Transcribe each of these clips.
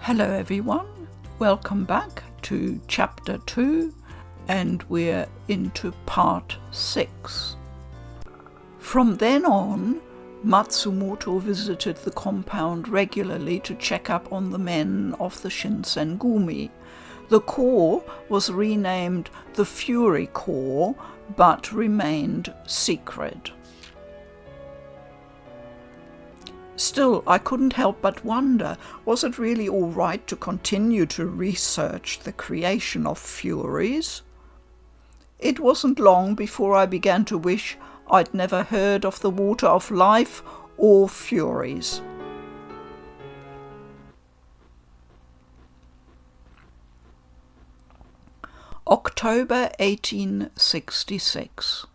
Hello everyone, welcome back to chapter 2 and we're into part 6. From then on, Matsumoto visited the compound regularly to check up on the men of the Shinsengumi. The corps was renamed the Fury Corps but remained secret. Still, I couldn't help but wonder, was it really all right to continue to research the creation of Furies? It wasn't long before I began to wish I'd never heard of the Water of Life or Furies. October 1866.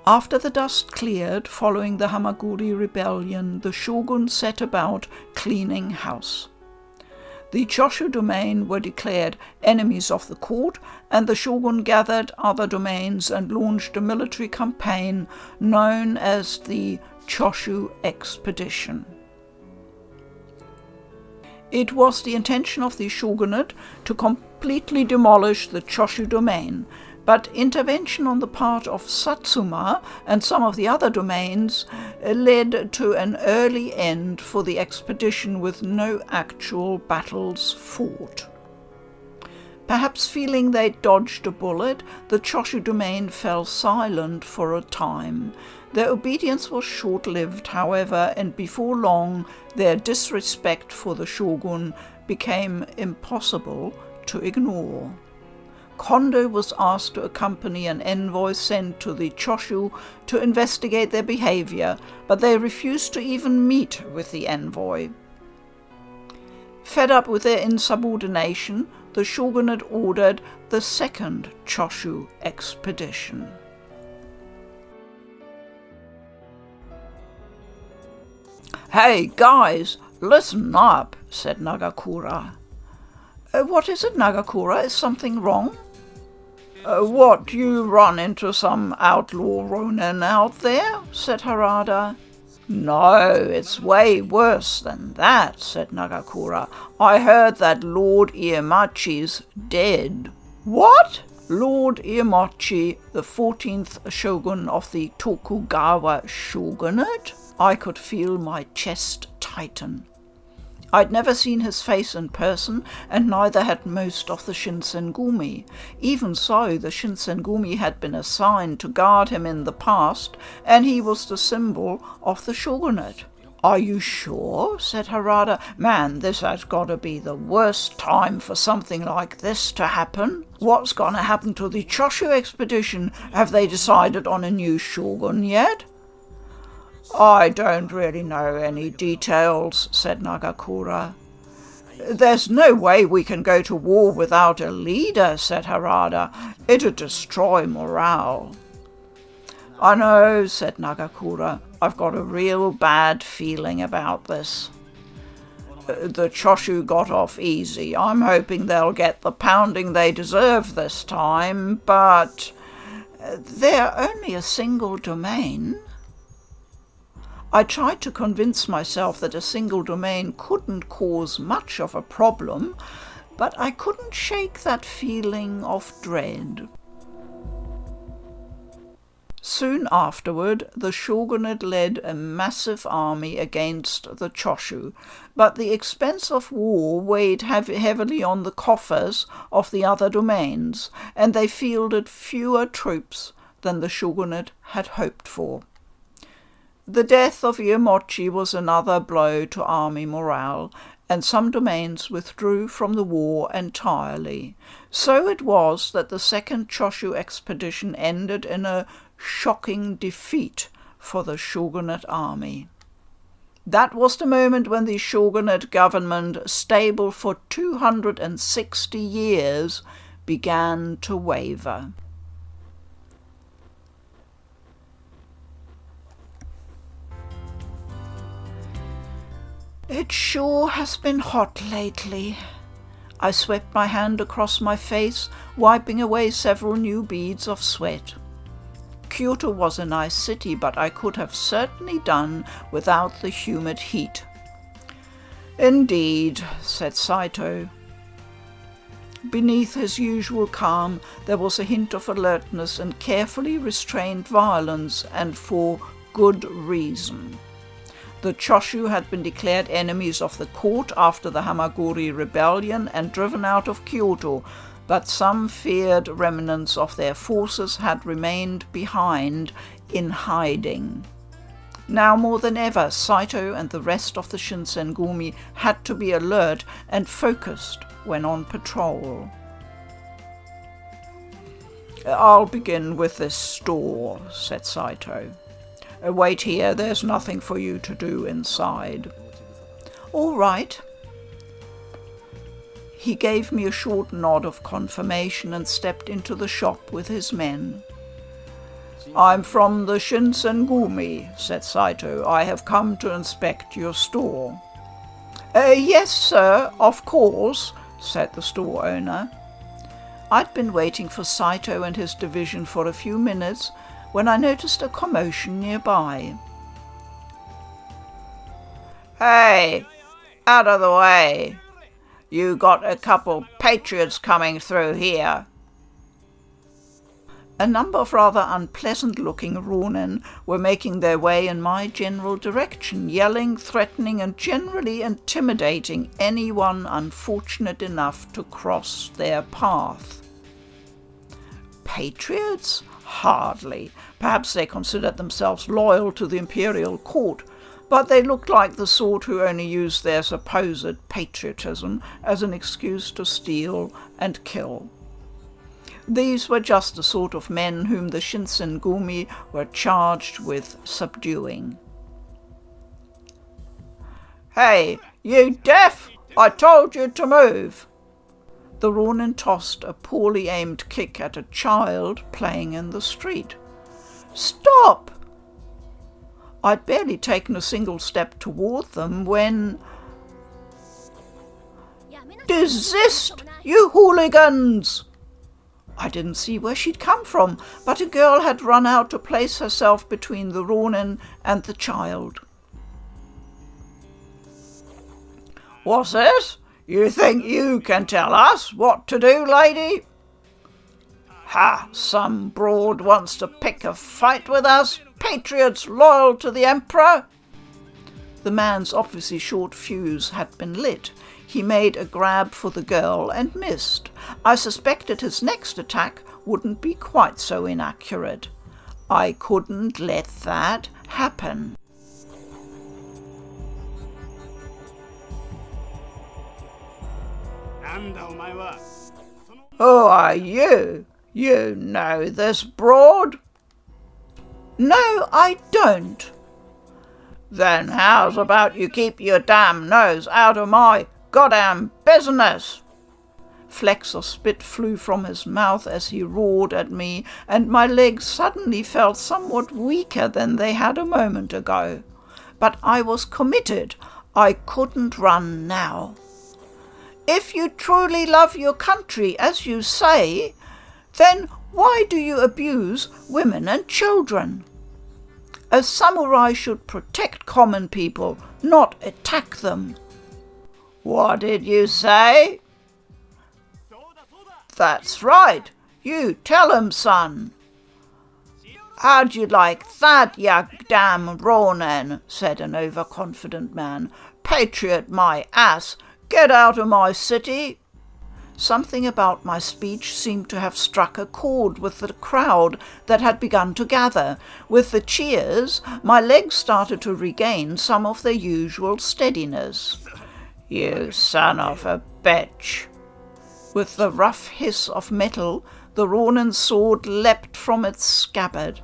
After the dust cleared following the Hamaguri rebellion, the Shogun set about cleaning house. The Choshu domain were declared enemies of the court, and the Shogun gathered other domains and launched a military campaign known as the Choshu Expedition. It was the intention of the shogunate to completely demolish the Choshu domain, but intervention on the part of Satsuma and some of the other domains led to an early end for the expedition with no actual battles fought. Perhaps feeling they dodged a bullet, the Choshu domain fell silent for a time. Their obedience was short-lived, however, and before long their disrespect for the shogun became impossible to ignore. Kondou was asked to accompany an envoy sent to the Choshu to investigate their behavior, but they refused to even meet with the envoy. Fed up with their insubordination, the shogunate ordered the second Choshu expedition. "Hey, guys, listen up," said Nagakura. "What is it, Nagakura? Is something wrong?" "What, you run into some outlaw ronin out there?" said Harada. "No, it's way worse than that," said Nagakura. "I heard that Lord Iemochi's dead." "What?" "Lord Iemochi, the 14th shogun of the Tokugawa shogunate?" I could feel my chest tighten. I'd never seen his face in person, and neither had most of the Shinsengumi. Even so, the Shinsengumi had been assigned to guard him in the past, and he was the symbol of the shogunate. "Are you sure?" said Harada. "Man, this has got to be the worst time for something like this to happen. What's going to happen to the Choshu expedition? Have they decided on a new shogun yet?" "I don't really know any details," said Nagakura. "There's no way we can go to war without a leader," said Harada. "It'd destroy morale." "I know," said Nagakura. "I've got a real bad feeling about this. The Choshu got off easy. I'm hoping they'll get the pounding they deserve this time, but they're only a single domain." I tried to convince myself that a single domain couldn't cause much of a problem, but I couldn't shake that feeling of dread. Soon afterward, the shogunate led a massive army against the Choshu, but the expense of war weighed heavily on the coffers of the other domains, and they fielded fewer troops than the shogunate had hoped for. The death of Iemochi was another blow to army morale, and some domains withdrew from the war entirely. So it was that the second Choshu expedition ended in a shocking defeat for the shogunate army. That was the moment when the shogunate government, stable for 260 years, began to waver. "It sure has been hot lately." I swept my hand across my face, wiping away several new beads of sweat. Kyoto was a nice city, but I could have certainly done without the humid heat. Indeed, said Saito. Beneath his usual calm there was a hint of alertness and carefully restrained violence, and for good reason. The Choshu had been declared enemies of the court after the Hamaguri rebellion and driven out of Kyoto, but some feared remnants of their forces had remained behind in hiding. Now more than ever, Saito and the rest of the Shinsengumi had to be alert and focused when on patrol. I'll begin with this store, said Saito. Wait here, there's nothing for you to do inside. All right. He gave me a short nod of confirmation and stepped into the shop with his men. I'm from the Shinsengumi, said Saito. I have come to inspect your store. Yes, sir, of course, said the store owner. I'd been waiting for Saito and his division for a few minutes when I noticed a commotion nearby. Hey, out of the way. You got a couple patriots coming through here. A number of rather unpleasant-looking Ronin were making their way in my general direction, yelling, threatening, and generally intimidating anyone unfortunate enough to cross their path. Patriots? Hardly. Perhaps they considered themselves loyal to the imperial court, but they looked like the sort who only used their supposed patriotism as an excuse to steal and kill. These were just the sort of men whom the Shinsengumi were charged with subduing. Hey, you deaf! I told you to move! The Ronin tossed a poorly aimed kick at a child playing in the street. Stop! I'd barely taken a single step toward them when... Desist, you hooligans! I didn't see where she'd come from, but a girl had run out to place herself between the Ronin and the child. What's this? You think you can tell us what to do, lady? Ha! Some broad wants to pick a fight with us, patriots loyal to the Emperor? The man's obviously short fuse had been lit. He made a grab for the girl and missed. I suspected his next attack wouldn't be quite so inaccurate. I couldn't let that happen. Who are you? You know this broad? No, I don't. Then how's about you keep your damn nose out of my goddamn business? Flecks of spit flew from his mouth as he roared at me, and my legs suddenly felt somewhat weaker than they had a moment ago. But I was committed. I couldn't run now. If you truly love your country, as you say, then why do you abuse women and children? A samurai should protect common people, not attack them. What did you say? That's right. You tell him, son. How'd you like that, you damn Ronin? Said an overconfident man. Patriot my ass. Get out of my city. Something about my speech seemed to have struck a chord with the crowd that had begun to gather. With the cheers, my legs started to regain some of their usual steadiness. You son of a bitch! With the rough hiss of metal, the Ronin's sword leapt from its scabbard.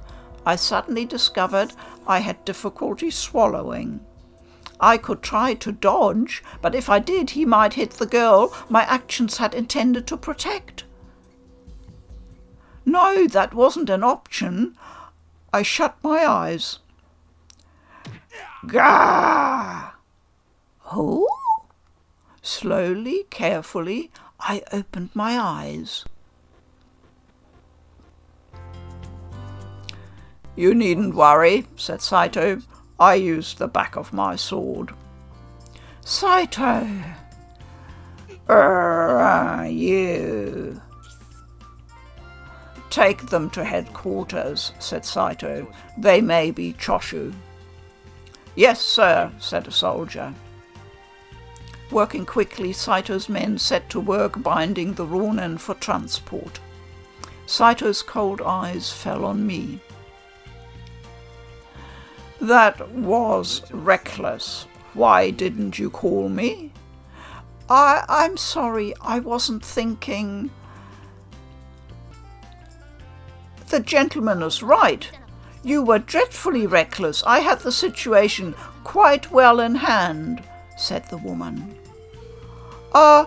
I suddenly discovered I had difficulty swallowing. I could try to dodge, but if I did, he might hit the girl my actions had intended to protect. No, that wasn't an option. I shut my eyes. Gah! Who? Slowly, carefully, I opened my eyes. You needn't worry, said Saito. I used the back of my sword. Saito! You. Take them to headquarters, said Saito. They may be Choshu. Yes, sir, said a soldier. Working quickly, Saito's men set to work binding the Ronin for transport. Saito's cold eyes fell on me. That was reckless. Why didn't you call me? I'm sorry, I wasn't thinking. The gentleman is right. You were dreadfully reckless. I had the situation quite well in hand, said the woman. A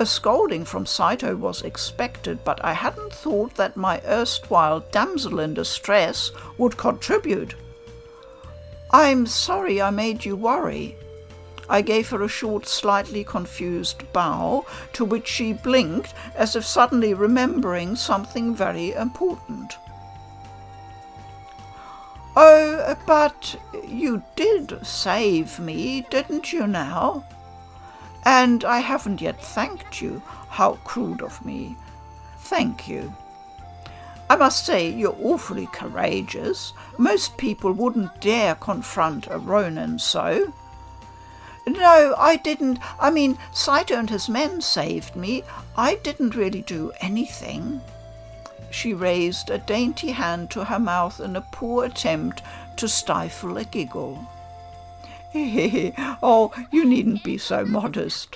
scolding from Saito was expected, but I hadn't thought that my erstwhile damsel in distress would contribute. I'm sorry I made you worry. I gave her a short, slightly confused bow, to which she blinked as if suddenly remembering something very important. Oh, but you did save me, didn't you now? And I haven't yet thanked you. How crude of me. Thank you. I must say you're awfully courageous. Most people wouldn't dare confront a Ronin so. No, I didn't. I mean, Saito and his men saved me. I didn't really do anything. She raised a dainty hand to her mouth in a poor attempt to stifle a giggle. Oh, you needn't be so modest.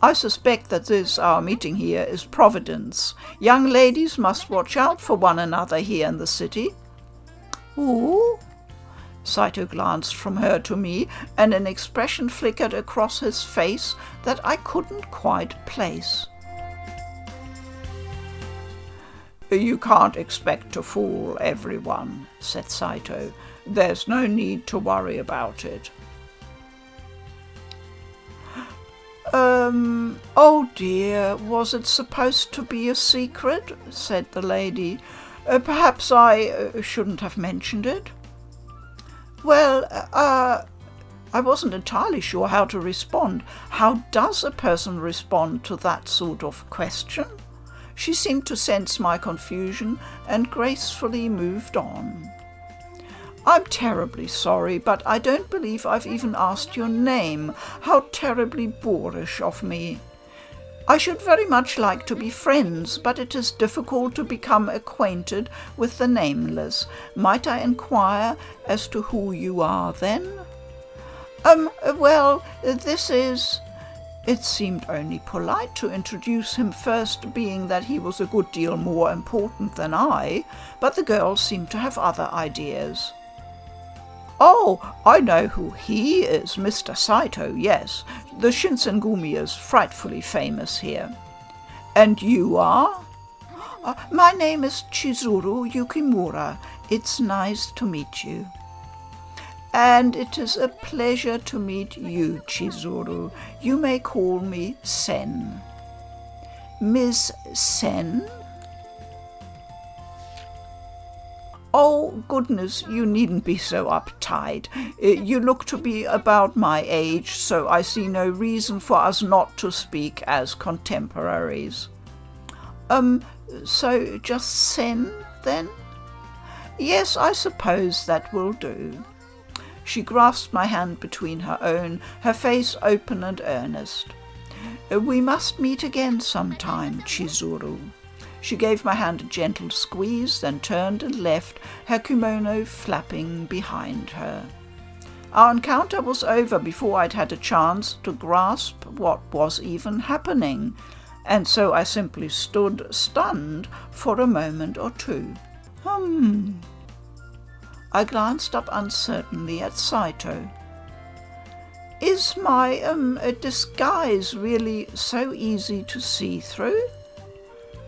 I suspect that our meeting here is Providence. Young ladies must watch out for one another here in the city. Ooh? Saito glanced from her to me, and an expression flickered across his face that I couldn't quite place. You can't expect to fool everyone, said Saito. There's no need to worry about it. Oh dear, was it supposed to be a secret? Said the lady. Perhaps I shouldn't have mentioned it. Well, I wasn't entirely sure how to respond. How does a person respond to that sort of question? She seemed to sense my confusion and gracefully moved on. I'm terribly sorry, but I don't believe I've even asked your name. How terribly boorish of me. I should very much like to be friends, but it is difficult to become acquainted with the nameless. Might I inquire as to who you are, then? Well, this is... It seemed only polite to introduce him first, being that he was a good deal more important than I, but the girl seemed to have other ideas. Oh, I know who he is, Mr. Saito, yes. The Shinsengumi is frightfully famous here. And you are? My name is Chizuru Yukimura. It's nice to meet you. And it is a pleasure to meet you, Chizuru. You may call me Sen. Miss Sen? Oh, goodness, you needn't be so uptight. You look to be about my age, so I see no reason for us not to speak as contemporaries. So just Sen, then? Yes, I suppose that will do. She grasped my hand between her own, her face open and earnest. We must meet again sometime, Chizuru. She gave my hand a gentle squeeze, then turned and left, her kimono flapping behind her. Our encounter was over before I'd had a chance to grasp what was even happening, and so I simply stood stunned for a moment or two. I glanced up uncertainly at Saito. Is my disguise really so easy to see through?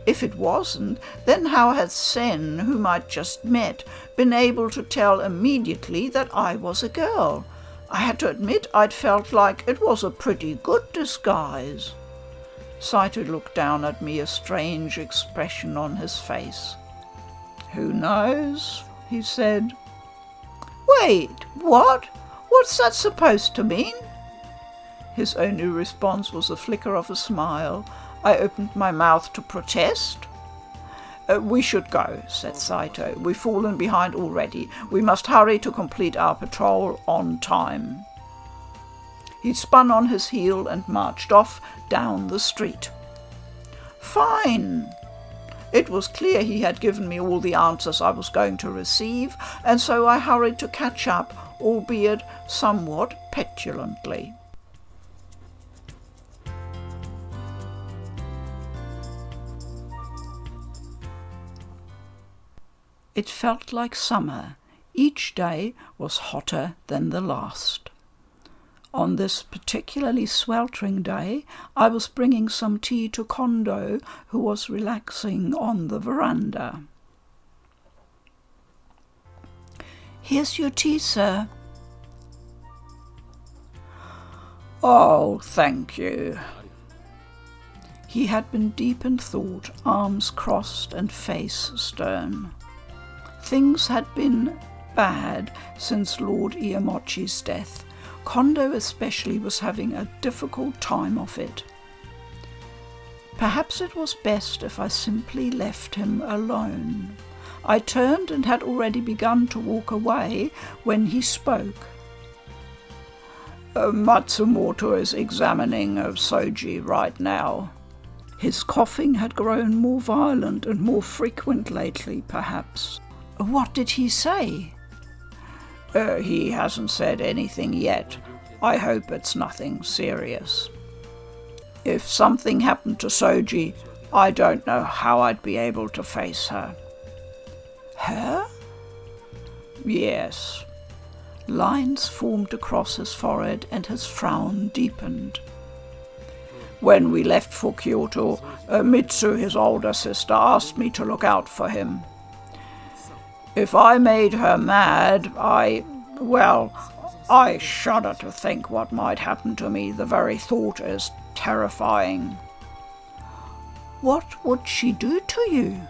If it wasn't, then how had Sen, whom I'd just met, been able to tell immediately that I was a girl? I had to admit I'd felt like it was a pretty good disguise. Saito looked down at me, a strange expression on his face. Who knows? He said. Wait, what? What's that supposed to mean? His only response was a flicker of a smile. I opened my mouth to protest. We should go, said Saito. We've fallen behind already. We must hurry to complete our patrol on time. He spun on his heel and marched off down the street. Fine. It was clear he had given me all the answers I was going to receive, and so I hurried to catch up, albeit somewhat petulantly. It felt like summer. Each day was hotter than the last. On this particularly sweltering day, I was bringing some tea to Kondou, who was relaxing on the veranda. "Here's your tea, sir." "Oh, thank you." He had been deep in thought, arms crossed and face stern. Things had been bad since Lord Iemochi's death. Kondou especially was having a difficult time of it. Perhaps it was best if I simply left him alone. I turned and had already begun to walk away when he spoke. "Matsumoto is examining Soji right now." His coughing had grown more violent and more frequent lately, perhaps. "What did he say?" He hasn't said anything yet. I hope it's nothing serious. If something happened to Soji, I don't know how I'd be able to face her." "Her?" "Yes." Lines formed across his forehead and his frown deepened. "When we left for Kyoto, Mitsu, his older sister, asked me to look out for him. If I made her mad, I shudder to think what might happen to me. The very thought is terrifying." "What would she do to you?"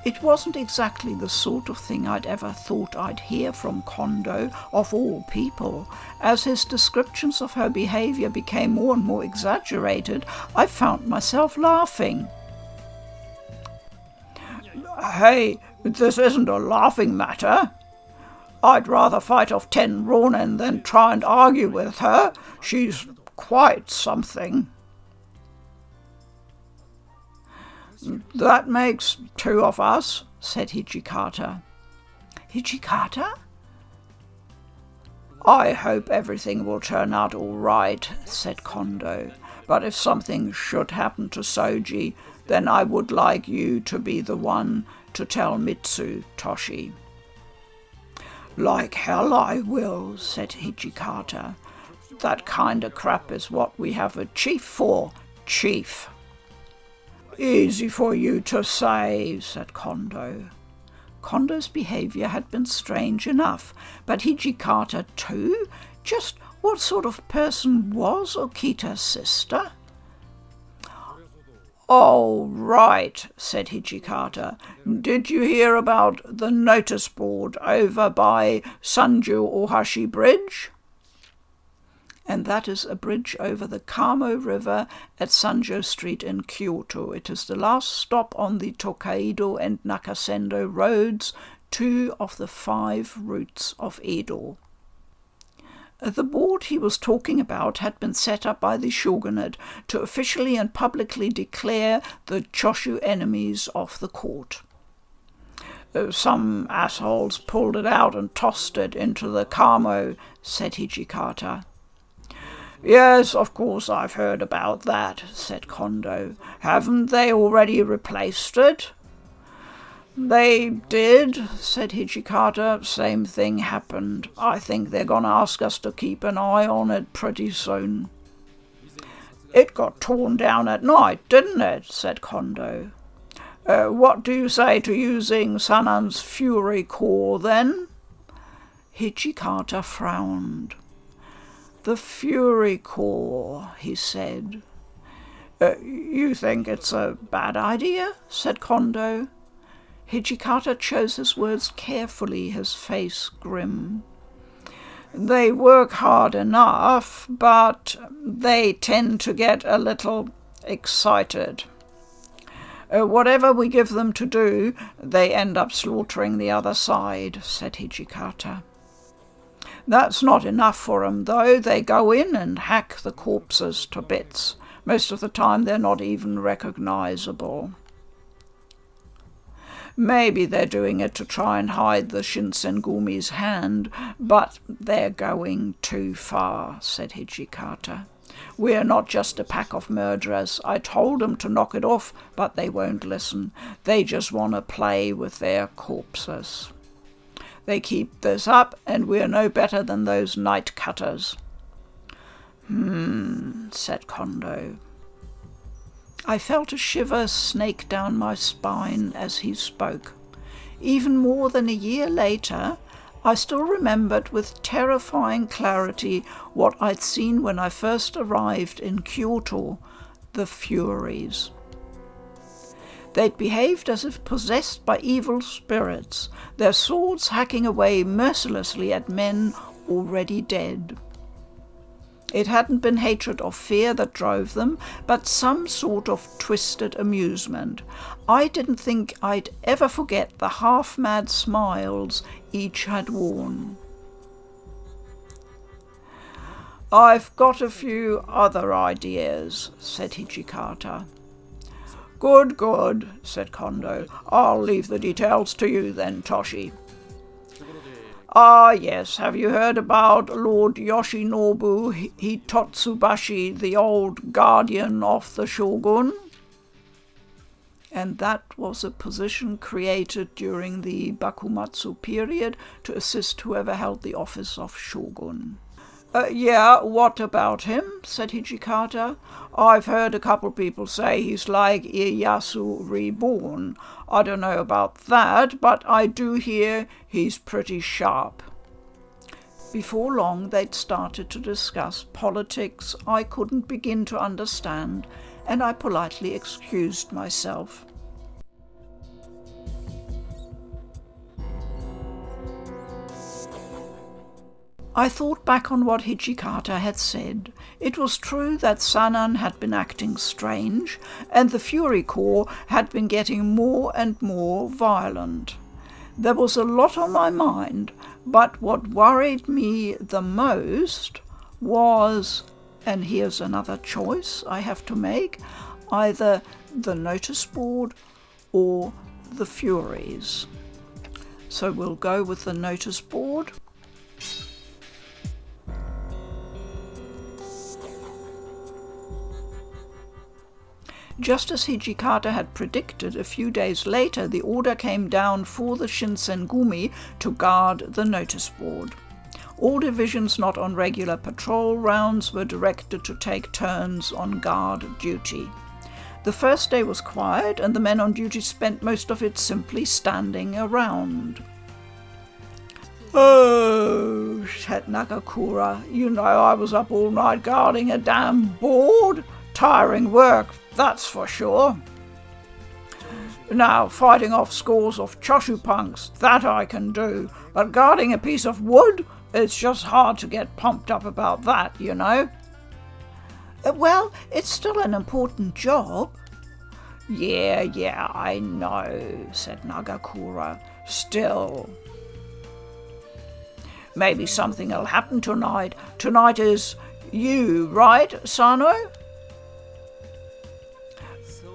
It wasn't exactly the sort of thing I'd ever thought I'd hear from Kondou, of all people. As his descriptions of her behaviour became more and more exaggerated, I found myself laughing. "Hey, this isn't a laughing matter. I'd rather fight off 10 Ronin than try and argue with her. She's quite something." "That makes 2 of us," said Hijikata. "Hijikata?" "I hope everything will turn out all right," said Kondou. "But if something should happen to Soji, then I would like you to be the one to tell Mitsu, Toshi." "Like hell I will," said Hijikata. "That kind of crap is what we have a chief for, chief." "Easy for you to say," said Kondou. Kondou's behaviour had been strange enough, but Hijikata too? Just what sort of person was Okita's sister? "Oh, right," said Hijikata. "Did you hear about the notice board over by Sanju Ohashi Bridge?" And that is a bridge over the Kamo River at Sanjo Street in Kyoto. It is the last stop on the Tokaido and Nakasendo roads, 2 of the 5 routes of Edo. The board he was talking about had been set up by the shogunate to officially and publicly declare the Choshu enemies off the court. "Some assholes pulled it out and tossed it into the Kamo," said Hijikata. "Yes, of course I've heard about that," said Kondou. "Haven't they already replaced it?" "They did," said Hijikata. "Same thing happened. I think they're going to ask us to keep an eye on it pretty soon." "It got torn down at night, didn't it?" said Kondou. "What do you say to using Sanan's Fury Core then?" Hijikata frowned. "The Fury Core," he said. "You think it's a bad idea?" said Kondou. Hijikata chose his words carefully, his face grim. They work hard enough, but they tend to get a little excited. Whatever we give them to do, they end up slaughtering the other side, said Hijikata. That's not enough for 'em, though. They go in and hack the corpses to bits. Most of the time they're not even recognizable. Maybe they're doing it to try and hide the Shinsengumi's hand, but they're going too far, said Hijikata. We're not just a pack of murderers. I told them to knock it off, but they won't listen. They just want to play with their corpses. They keep this up, and we're no better than those night cutters. Said Kondou. I felt a shiver snake down my spine as he spoke. Even more than a year later, I still remembered with terrifying clarity what I'd seen when I first arrived in Kyoto, the Furies. They'd behaved as if possessed by evil spirits, their swords hacking away mercilessly at men already dead. It hadn't been hatred or fear that drove them, but some sort of twisted amusement. I didn't think I'd ever forget the half-mad smiles each had worn. I've got a few other ideas, said Hijikata. Good, said Kondou. I'll leave the details to you then, Toshi. Ah, yes, have you heard about Lord Yoshinobu Hitotsubashi, the old guardian of the Shogun? And that was a position created during the Bakumatsu period to assist whoever held the office of Shogun. Yeah, what about him? Said Hijikata. I've heard a couple people say he's like Ieyasu reborn. I don't know about that, but I do hear he's pretty sharp. Before long, they'd started to discuss politics I couldn't begin to understand, and I politely excused myself. I thought back on what Hijikata had said. It was true that Sanan had been acting strange, and the Fury Corps had been getting more and more violent. There was a lot on my mind, but what worried me the most was, and here's another choice I have to make, either the notice board or the Furies. So we'll go with the notice board. Just as Hijikata had predicted, a few days later the order came down for the Shinsengumi to guard the notice board. All divisions not on regular patrol rounds were directed to take turns on guard duty. The first day was quiet, and the men on duty spent most of it simply standing around. Oh, said Nagakura, you know I was up all night guarding a damn board. Tiring work, that's for sure. Now, fighting off scores of Choshu punks, that I can do, but guarding a piece of wood, it's just hard to get pumped up about that, you know. Well, it's still an important job. Yeah, I know, said Nagakura. Still. Maybe something'll happen tonight. Tonight is you, right, Sano?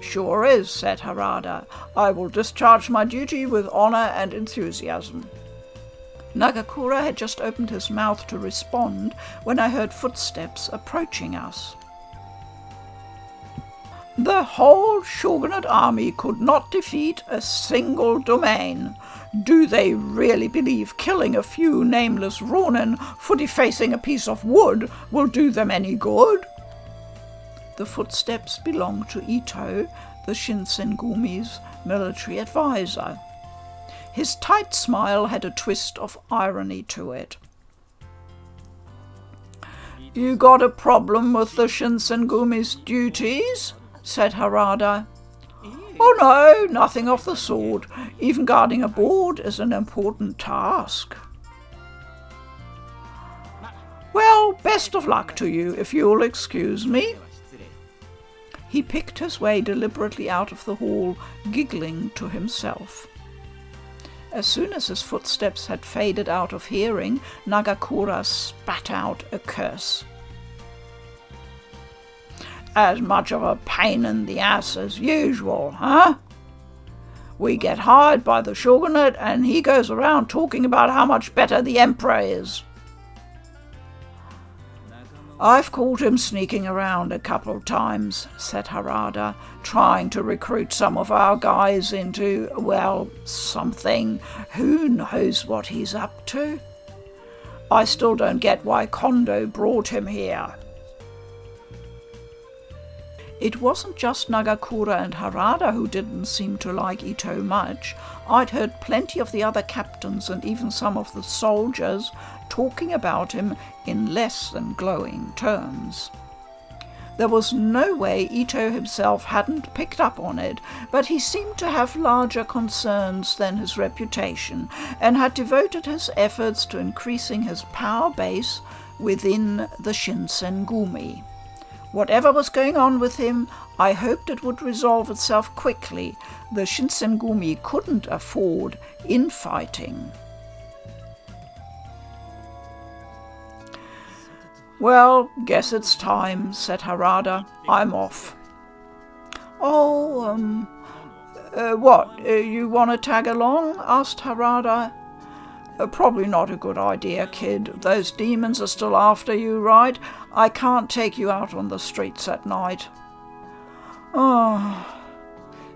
Sure is, said Harada. I will discharge my duty with honour and enthusiasm. Nagakura had just opened his mouth to respond when I heard footsteps approaching us. The whole shogunate army could not defeat a single domain. Do they really believe killing a few nameless ronin for defacing a piece of wood will do them any good? The footsteps belonged to Itou, the Shinsengumi's military advisor. His tight smile had a twist of irony to it. You got a problem with the Shinsengumi's duties? Said Harada. Oh no, nothing of the sort. Even guarding a board is an important task. Well, best of luck to you, if you'll excuse me. He picked his way deliberately out of the hall, giggling to himself. As soon as his footsteps had faded out of hearing, Nagakura spat out a curse. As much of a pain in the ass as usual, huh? We get hired by the shogunate and he goes around talking about how much better the emperor is. I've caught him sneaking around a couple of times, said Harada, trying to recruit some of our guys into, well, something. Who knows what he's up to? I still don't get why Kondou brought him here. It wasn't just Nagakura and Harada who didn't seem to like Itou much. I'd heard plenty of the other captains and even some of the soldiers talking about him in less than glowing terms. There was no way Itou himself hadn't picked up on it, but he seemed to have larger concerns than his reputation, and had devoted his efforts to increasing his power base within the Shinsengumi. Whatever was going on with him, I hoped it would resolve itself quickly. The Shinsengumi couldn't afford infighting. Well, guess it's time, said Harada. I'm off. Oh, what, you want to tag along? Asked Harada. Probably not a good idea, kid. Those demons are still after you, right? I can't take you out on the streets at night. Oh,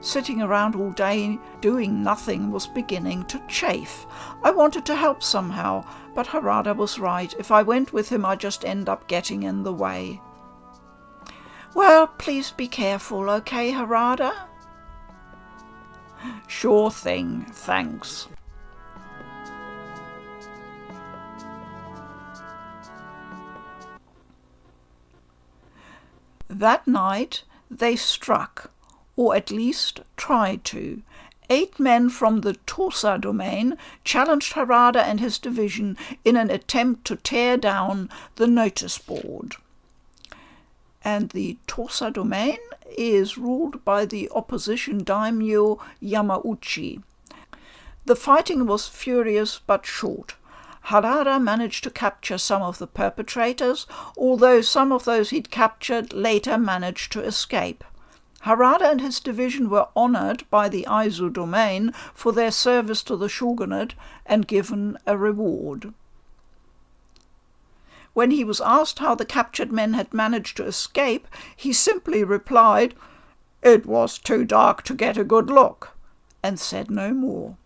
sitting around all day doing nothing was beginning to chafe. I wanted to help somehow, but Harada was right. If I went with him, I'd just end up getting in the way. Well, please be careful, okay, Harada? Sure thing, thanks. That night they struck, or at least tried to. 8 men from the Tosa domain challenged Harada and his division in an attempt to tear down the notice board. And the Tosa domain is ruled by the opposition daimyo Yamauchi. The fighting was furious but short. Harada managed to capture some of the perpetrators, although some of those he'd captured later managed to escape. Harada and his division were honoured by the Itou domain for their service to the shogunate and given a reward. When he was asked how the captured men had managed to escape, he simply replied, "It was too dark to get a good look," and said no more.